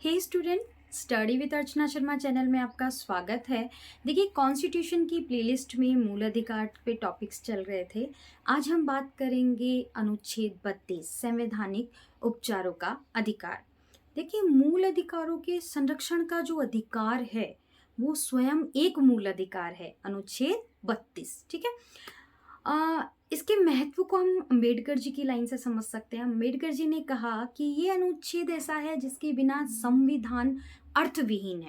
Hey student, study with Archana Sharma channel में आपका स्वागत है। देखिए, कॉन्स्टिट्यूशन की प्लेलिस्ट में मूल अधिकार पे टॉपिक्स चल रहे थे। आज हम बात करेंगे अनुच्छेद 32 संवैधानिक उपचारों का अधिकार। देखिए, मूल अधिकारों के संरक्षण का जो अधिकार है वो स्वयं एक मूल अधिकार है, अनुच्छेद 32। ठीक है। इसके महत्व को हम अंबेडकर जी की लाइन से समझ सकते हैं। अंबेडकर जी ने कहा कि ये अनुच्छेद ऐसा है जिसके बिना संविधान अर्थविहीन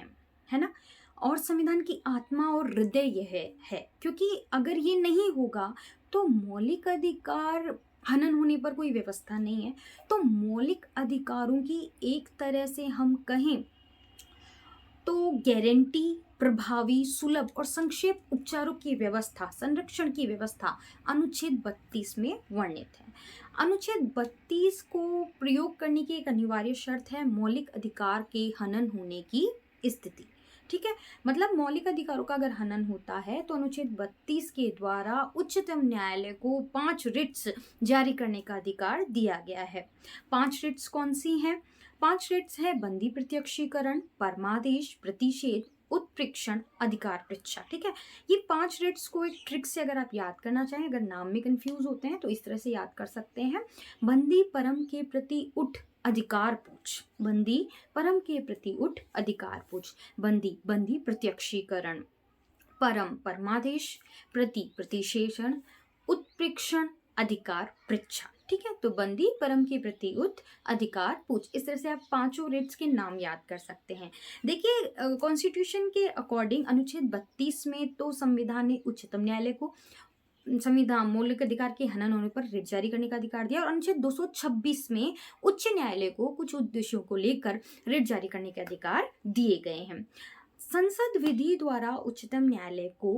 है ना। और संविधान की आत्मा और हृदय यह है, क्योंकि अगर ये नहीं होगा तो मौलिक अधिकार हनन होने पर कोई व्यवस्था नहीं है। तो मौलिक अधिकारों की एक तरह से हम कहें तो गारंटी, प्रभावी, सुलभ और संक्षेप उपचारों की व्यवस्था, संरक्षण की व्यवस्था अनुच्छेद 32 में वर्णित है। अनुच्छेद 32 को प्रयोग करने की एक अनिवार्य शर्त है मौलिक अधिकार के हनन होने की स्थिति। ठीक है। मतलब मौलिक अधिकारों का अगर हनन होता है तो अनुच्छेद 32 के द्वारा उच्चतम न्यायालय को 5 रिट्स जारी करने का अधिकार दिया गया है। 5 रिट्स कौन सी हैं? 5 रिट्स है बंदी प्रत्यक्षीकरण, परमादेश, प्रतिषेध, उत्प्रेक्षण, अधिकार परीक्षा। ठीक है। ये 5 रिट्स को एक ट्रिक से अगर आप याद करना चाहें, अगर नाम में कंफ्यूज होते हैं तो इस तरह से याद कर सकते हैं। बंदी परम के प्रति उठ अधिकार पूछ, बंदी परम के प्रति उठ अधिकार पूछ, बंदी प्रत्यक्षीकरण, परम परमादेश, प्रतिशेषण, उत्प्रेक्षण, अधिकार परीक्षा। ठीक है। तो बंदी परम के प्रति उठ अधिकार पूछ, इस तरह से आप 5 रिट्स के नाम याद कर सकते हैं। देखिए, कॉन्स्टिट्यूशन के अकॉर्डिंग अनुच्छेद 32 में तो संविधान ने उच्चतम न्यायालय को संविधान मौलिक अधिकार के हनन होने पर रिट जारी करने का अधिकार दिया, और अनुच्छेद 226 में उच्च न्यायालय को कुछ उद्देश्यों को लेकर रिट जारी करने के अधिकार दिए गए हैं। संसद विधि द्वारा उच्चतम न्यायालय को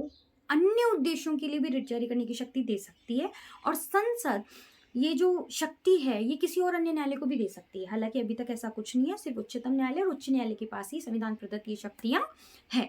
अन्य उद्देश्यों के लिए भी रिट जारी करने की शक्ति दे सकती है, और संसद ये जो शक्ति है ये किसी और अन्य न्यायालय को भी दे सकती है। हालांकि अभी तक ऐसा कुछ नहीं है, सिर्फ उच्चतम न्यायालय और उच्च न्यायालय के पास ही संविधान प्रदत्त ये शक्तियां हैं।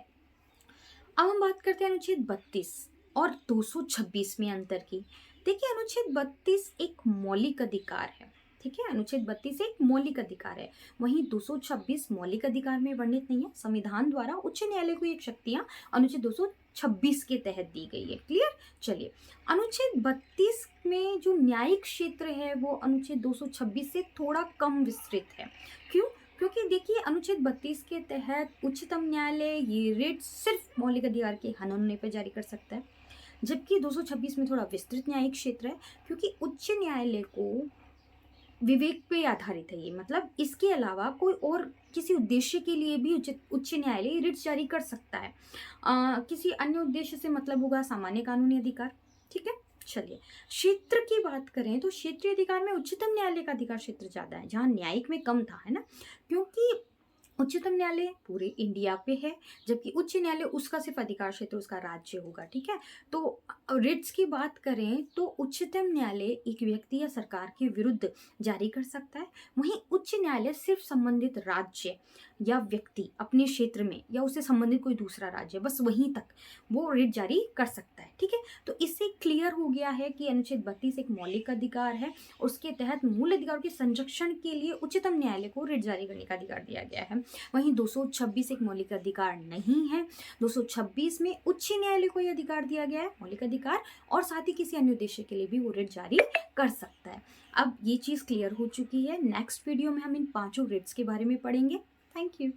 अब हम बात करते हैं अनुच्छेद 32 और 226 में अंतर की। देखिए, अनुच्छेद 32 एक मौलिक अधिकार है। ठीक है। अनुच्छेद 32 एक मौलिक अधिकार है, वहीं 226 मौलिक अधिकार में वर्णित नहीं है। संविधान द्वारा उच्च न्यायालय को एक शक्तियां अनुच्छेद 226 के तहत दी गई है। क्लियर। चलिए, अनुच्छेद 32 में जो न्यायिक क्षेत्र है वो अनुच्छेद 226 से थोड़ा कम विस्तृत है। क्यों? क्योंकि देखिए, अनुच्छेद 32 के तहत उच्चतम न्यायालय ये रिट सिर्फ मौलिक अधिकार के हनन होने पर जारी कर सकता है, जबकि 226 में थोड़ा विस्तृत न्यायिक क्षेत्र है, क्योंकि उच्च न्यायालय को विवेक पे आधारित है ये। मतलब इसके अलावा कोई और किसी उद्देश्य के लिए भी उच्च न्यायालय रिट्स जारी कर सकता है। किसी अन्य उद्देश्य से मतलब होगा सामान्य कानूनी अधिकार। ठीक है। चलिए, क्षेत्र की बात करें तो क्षेत्रीय अधिकार में उच्चतम न्यायालय का अधिकार क्षेत्र ज्यादा है, जहां न्यायिक में कम था, है ना। क्योंकि उच्चतम न्यायालय पूरे इंडिया पे है, जबकि उच्च न्यायालय उसका सिर्फ अधिकार क्षेत्र उसका राज्य होगा। ठीक है। तो रिट्स की बात करें तो उच्चतम न्यायालय एक व्यक्ति या सरकार के विरुद्ध जारी कर सकता है, वहीं उच्च न्यायालय सिर्फ संबंधित राज्य या व्यक्ति अपने क्षेत्र में या उससे संबंधित कोई दूसरा राज्य, बस वहीं तक वो रिट जारी कर सकता है। ठीक है। तो इससे क्लियर हो गया है कि अनुच्छेद 32 एक मौलिक अधिकार है, उसके तहत मूल अधिकारों के संरक्षण के लिए उच्चतम न्यायालय को रिट जारी करने का अधिकार दिया गया है। वहीं 226 एक मौलिक अधिकार नहीं है। 226 में उच्च न्यायालय को यह अधिकार दिया गया है, मौलिक अधिकार, और साथ ही किसी अन्य उद्देश्य के लिए भी वो रिट जारी कर सकता है। अब ये चीज क्लियर हो चुकी है। नेक्स्ट वीडियो में हम इन 5 रिट्स के बारे में पढ़ेंगे। Thank you.